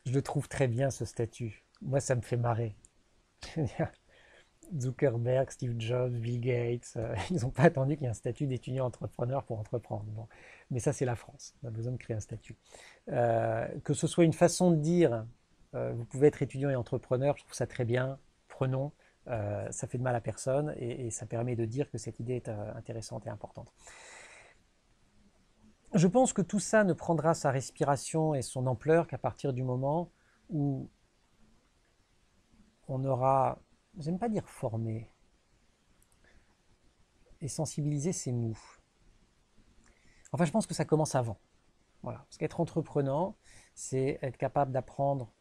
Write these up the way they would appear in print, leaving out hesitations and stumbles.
Je le trouve très bien ce statut. Moi, ça me fait marrer. Zuckerberg, Steve Jobs, Bill Gates, ils n'ont pas attendu qu'il y ait un statut d'étudiant entrepreneur pour entreprendre. Bon. Mais ça, c'est la France. On a besoin de créer un statut. Que ce soit une façon de dire, vous pouvez être étudiant et entrepreneur, je trouve ça très bien. Prenons. Ça fait de mal à personne et ça permet de dire que cette idée est intéressante et importante. Je pense que tout ça ne prendra sa respiration et son ampleur qu'à partir du moment où on aura, j'aime pas dire formé, et sensibiliser, c'est mou. Enfin, je pense que ça commence avant. Voilà. Parce qu'être entreprenant, c'est être capable d'apprendre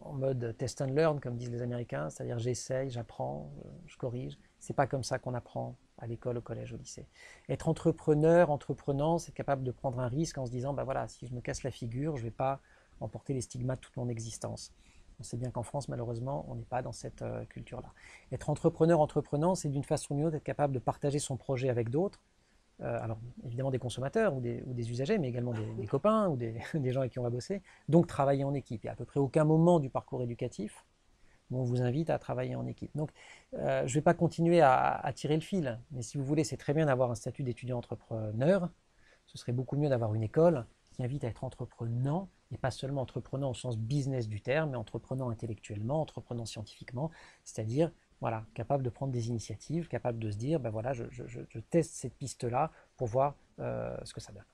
en mode test and learn, comme disent les Américains, c'est-à-dire j'essaye, j'apprends, je corrige. C'est pas comme ça qu'on apprend à l'école, au collège, au lycée. Être entrepreneur, entreprenant, c'est capable de prendre un risque en se disant, bah voilà, si je me casse la figure, je vais pas emporter les stigmates toute mon existence. On sait bien qu'en France, malheureusement, on n'est pas dans cette culture-là. Être entrepreneur, entreprenant, c'est d'une façon ou d'une autre être capable de partager son projet avec d'autres, alors évidemment des consommateurs ou des usagers, mais également des copains ou des gens avec qui on va bosser. Donc travailler en équipe. Il n'y a à peu près aucun moment du parcours éducatif où on vous invite à travailler en équipe. Donc je ne vais pas continuer à tirer le fil, mais si vous voulez, c'est très bien d'avoir un statut d'étudiant entrepreneur. Ce serait beaucoup mieux d'avoir une école qui invite à être entreprenant, et pas seulement entreprenant au sens business du terme, mais entreprenant intellectuellement, entreprenant scientifiquement, c'est-à-dire voilà, capable de prendre des initiatives, capable de se dire, ben voilà, je teste cette piste-là pour voir ce que ça donne.